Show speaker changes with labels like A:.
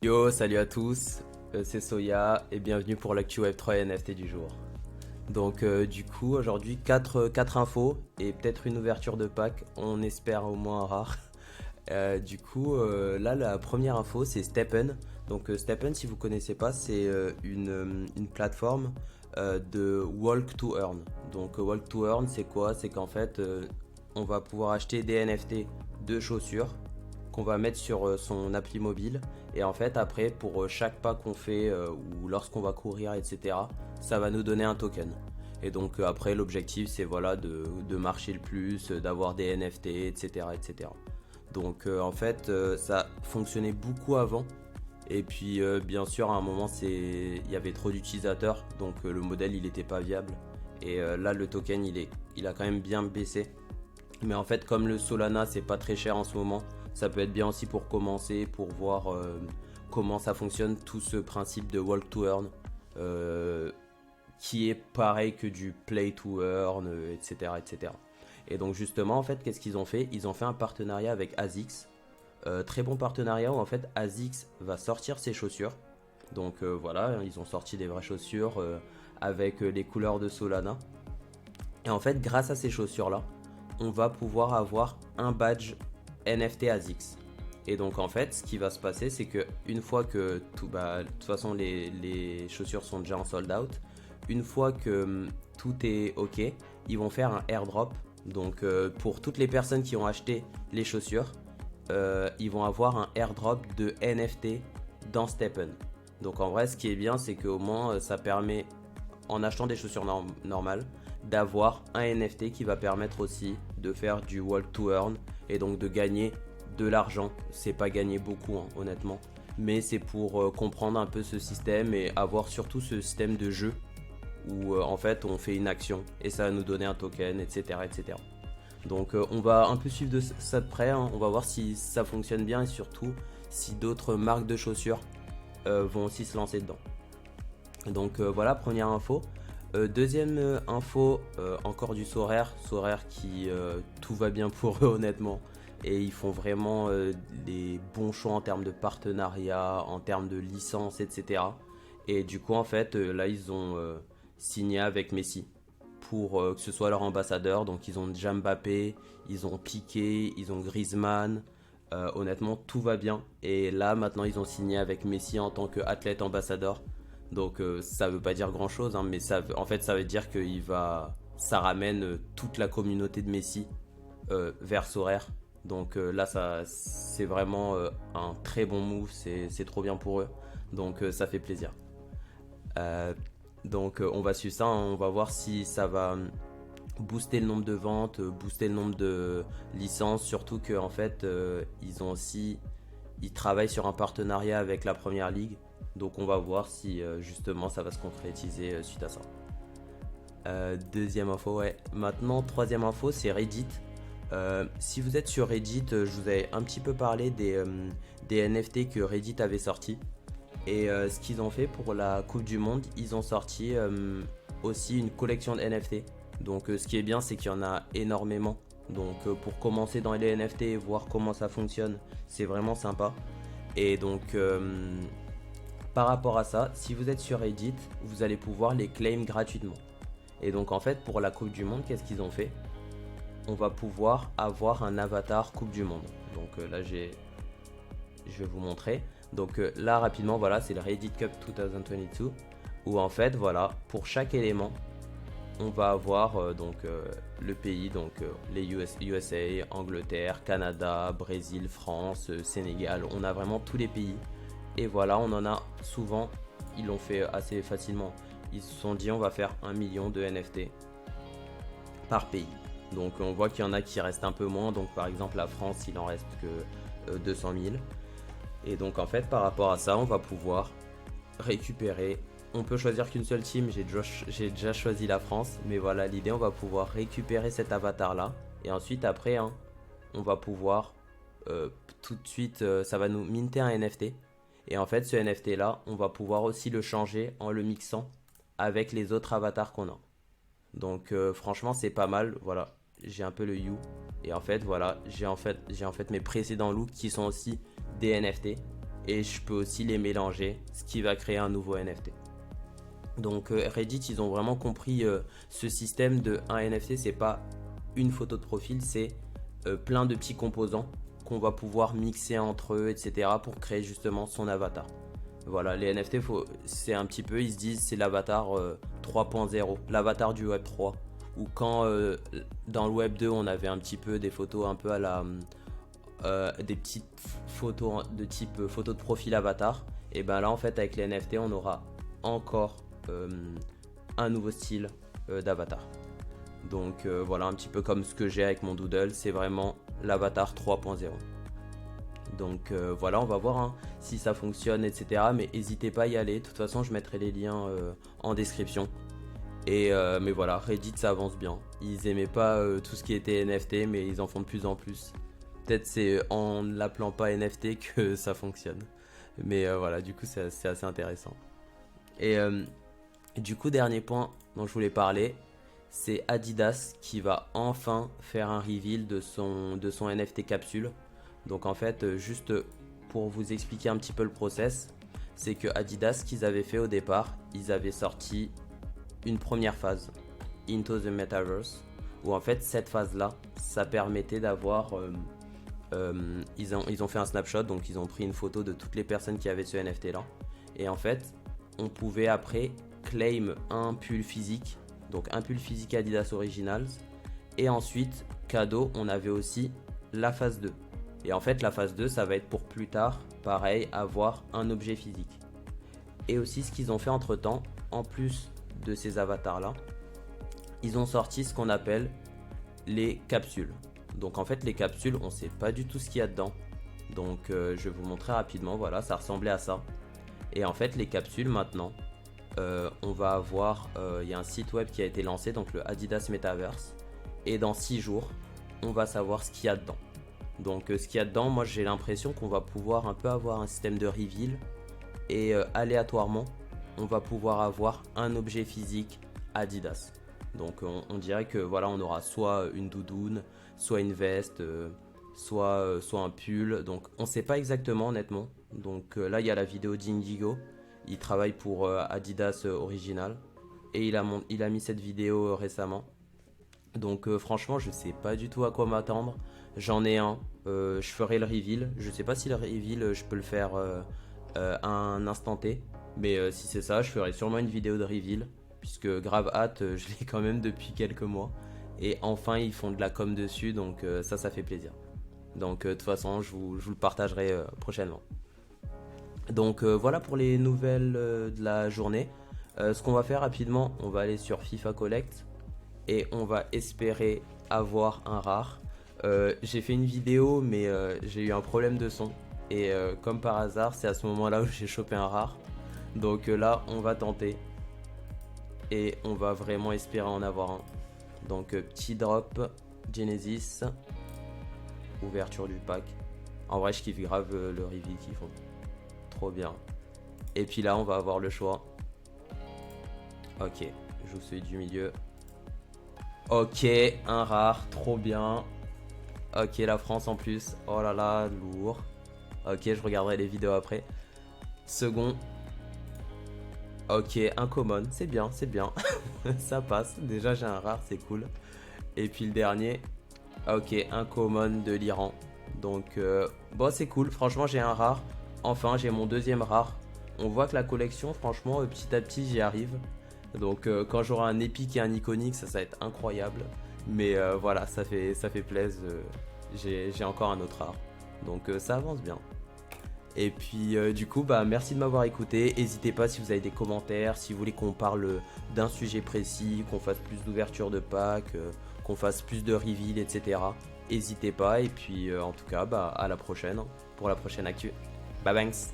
A: Yo, salut à tous, c'est Soya et bienvenue pour l'actu Web3 et NFT du jour. Du coup aujourd'hui quatre infos et peut-être une ouverture de pack, on espère au moins rare. Là la première info c'est Steppen. Steppen, si vous connaissez pas, c'est une plateforme de Walk to Earn. Walk to Earn c'est quoi? C'est qu'en fait on va pouvoir acheter des NFT de chaussures qu'on va mettre sur son appli mobile. Et en fait, après, pour chaque pas qu'on fait ou lorsqu'on va courir, etc., ça va nous donner un token. Et après, l'objectif, c'est voilà, de marcher le plus, d'avoir des NFT, etc. etc. Ça fonctionnait beaucoup avant. Et puis, bien sûr, à un moment, il y avait trop d'utilisateurs. Le modèle, il n'était pas viable. Et là, le token, il a quand même bien baissé. Mais en fait, comme le Solana, c'est pas très cher en ce moment, ça peut être bien aussi pour commencer, pour voir comment ça fonctionne, tout ce principe de walk to earn, euh, qui est pareil que du play to earn, etc., etc. Et donc justement, en fait, qu'est-ce qu'ils ont fait? Ils ont fait un partenariat avec ASICS, très bon partenariat où en fait ASICS va sortir ses chaussures. Voilà, ils ont sorti des vraies chaussures avec les couleurs de Solana. Et en fait, grâce à ces chaussures-là, on va pouvoir avoir un badge NFT ASICS. Et donc en fait, ce qui va se passer, c'est que une fois que de toute façon les chaussures sont déjà en sold out, une fois que tout est ok, ils vont faire un airdrop. Pour toutes les personnes qui ont acheté les chaussures, ils vont avoir un airdrop de NFT dans Steppen. Donc en vrai, ce qui est bien, c'est qu'au moins ça permet, en achetant des chaussures normales, d'avoir un NFT qui va permettre aussi de faire du walk to earn et donc de gagner de l'argent. C'est pas gagner beaucoup, hein, honnêtement, mais c'est pour comprendre un peu ce système et avoir surtout ce système de jeu où en fait on fait une action et ça va nous donner un token, etc. etc. On va un peu suivre ça de près, hein. On va voir si ça fonctionne bien et surtout si d'autres marques de chaussures vont aussi se lancer dedans. Voilà, première info. Deuxième info, encore du Sorare qui tout va bien pour eux honnêtement. Et ils font vraiment des bons choix en termes de partenariat, en termes de licence, etc. Et du coup, en fait, là, ils ont signé avec Messi pour que ce soit leur ambassadeur. Donc, ils ont déjà Mbappé, ils ont Piqué, ils ont Griezmann. Honnêtement, tout va bien. Et là, maintenant, ils ont signé avec Messi en tant qu'athlète ambassadeur. Ça veut pas dire grand chose, hein, mais en fait ça veut dire que ça ramène toute la communauté de Messi vers Sorare. Là c'est vraiment un très bon move, c'est trop bien pour eux. Ça fait plaisir. On va suivre ça, hein, on va voir si ça va booster le nombre de ventes, booster le nombre de licences, surtout que en fait ils travaillent sur un partenariat avec la première ligue. Donc on va voir si justement ça va se concrétiser suite à ça. Deuxième info, ouais. Maintenant, troisième info, c'est Reddit. Si vous êtes sur Reddit, je vous avais un petit peu parlé des NFT que Reddit avait sortis. Et ce qu'ils ont fait pour la Coupe du Monde, ils ont sorti aussi une collection de NFT. Ce qui est bien, c'est qu'il y en a énormément. Pour commencer dans les NFT et voir comment ça fonctionne, c'est vraiment sympa. Et par rapport à ça, si vous êtes sur Reddit, vous allez pouvoir les claim gratuitement. Et donc en fait, pour la Coupe du Monde, qu'est-ce qu'ils ont fait? On va pouvoir avoir un avatar Coupe du Monde. Je vais vous montrer. Là rapidement, voilà, c'est le Reddit Cup 2022 où en fait, voilà, pour chaque élément, on va avoir le pays, les USA, Angleterre, Canada, Brésil, France, Sénégal. On a vraiment tous les pays. Et voilà, on en a souvent, ils l'ont fait assez facilement. Ils se sont dit on va faire 1 million de NFT par pays. On voit qu'il y en a qui restent un peu moins. Par exemple la France, il en reste que 200 000. Et donc en fait par rapport à ça, on va pouvoir récupérer. On peut choisir qu'une seule team, j'ai déjà choisi la France. Mais voilà, l'idée, on va pouvoir récupérer cet avatar là. Et ensuite après, hein, on va pouvoir tout de suite, ça va nous minter un NFT. Et en fait, ce NFT là, on va pouvoir aussi le changer en le mixant avec les autres avatars qu'on a. Franchement, c'est pas mal. Voilà, j'ai un peu le You. Et en fait, voilà, j'ai en fait mes précédents looks qui sont aussi des NFT. et je peux aussi les mélanger, ce qui va créer un nouveau NFT. Donc Reddit, ils ont vraiment compris ce système de un NFT, c'est pas une photo de profil, c'est plein de petits composants qu'on va pouvoir mixer entre eux, etc. pour créer justement son avatar. Voilà, les NFT, c'est un petit peu, ils se disent, c'est l'avatar 3.0, l'avatar du Web 3. Ou quand dans le Web 2, on avait un petit peu des photos un peu à la... des petites photos de type photo de profil avatar. Et ben là, en fait, avec les NFT, on aura encore un nouveau style d'avatar. Donc voilà, un petit peu comme ce que j'ai avec mon Doodle, c'est vraiment l'avatar 3.0. Donc voilà, on va voir hein, si ça fonctionne, etc. Mais n'hésitez pas à y aller. De toute façon, je mettrai les liens en description. Et mais voilà, Reddit, ça avance bien. Ils aimaient pas tout ce qui était NFT, mais ils en font de plus en plus. Peut-être c'est en ne l'appelant pas NFT que ça fonctionne. Mais voilà, du coup, c'est assez intéressant. Et du coup, dernier point dont je voulais parler, c'est Adidas qui va enfin faire un reveal de son NFT capsule. Donc en fait, juste pour vous expliquer un petit peu le process, c'est que Adidas, ce qu'ils avaient fait au départ, ils avaient sorti une première phase, Into the Metaverse, où en fait cette phase-là, ça permettait d'avoir... ils ont fait un snapshot, donc ils ont pris une photo de toutes les personnes qui avaient ce NFT-là. Et en fait, on pouvait après claim un pull physique, donc un pull physique Adidas Originals. Et ensuite, cadeau, on avait aussi la phase 2. Et en fait, la phase 2, ça va être pour plus tard, pareil, avoir un objet physique. Et aussi, ce qu'ils ont fait entre temps, en plus de ces avatars-là, ils ont sorti ce qu'on appelle les capsules. Donc en fait, les capsules, on ne sait pas du tout ce qu'il y a dedans. Donc je vais vous montrer rapidement, voilà, ça ressemblait à ça. Et en fait, les capsules, maintenant, on va avoir, il y a un site web qui a été lancé, donc le Adidas Metaverse. Et dans 6 jours, on va savoir ce qu'il y a dedans. Donc ce qu'il y a dedans, moi j'ai l'impression qu'on va pouvoir un peu avoir un système de reveal et aléatoirement on va pouvoir avoir un objet physique Adidas. Donc on dirait que voilà, on aura soit une doudoune, soit une veste, soit un pull. Donc on sait pas exactement honnêtement. Donc là il y a la vidéo d'Indigo, il travaille pour Adidas Original et il a mis cette vidéo récemment. Donc franchement je sais pas du tout à quoi m'attendre. J'en ai un, je ferai le reveal. Je sais pas si le reveal je peux le faire à un instant T. Mais si c'est ça, je ferai sûrement une vidéo de reveal. Puisque grave hâte, je l'ai quand même depuis quelques mois. Et enfin ils font de la com dessus, donc ça fait plaisir. Donc de toute façon je vous le partagerai prochainement. Donc voilà pour les nouvelles de la journée. Ce qu'on va faire rapidement, on va aller sur FIFA Collect. Et on va espérer avoir un rare. J'ai fait une vidéo mais j'ai eu un problème de son. Et comme par hasard, c'est à ce moment là où j'ai chopé un rare. Donc là on va tenter. Et on va vraiment espérer en avoir un. Donc petit drop Genesis. Ouverture du pack. En vrai je kiffe grave le reveal qu'ils font. Trop bien. Et puis là on va avoir le choix. Ok, je joue celui du milieu. Ok, un rare, trop bien. Ok, la France en plus. Oh là là, lourd. Ok, je regarderai les vidéos après. Second. Ok, un common, c'est bien, c'est bien. Ça passe. Déjà, j'ai un rare, c'est cool. Et puis le dernier. Ok, un common de l'Iran. Donc, bon, c'est cool. Franchement, j'ai un rare. Enfin, j'ai mon deuxième rare. On voit que la collection, franchement, petit à petit, j'y arrive. Donc quand j'aurai un épique et un iconique, ça va être incroyable. Mais voilà, ça fait plaisir. J'ai encore un autre rare. Donc ça avance bien. Et puis du coup, bah, merci de m'avoir écouté. N'hésitez pas si vous avez des commentaires, si vous voulez qu'on parle d'un sujet précis, qu'on fasse plus d'ouverture de pack, qu'on fasse plus de reveal, etc. N'hésitez pas. Et puis en tout cas, bah, à la prochaine pour la prochaine actu. Bye banks.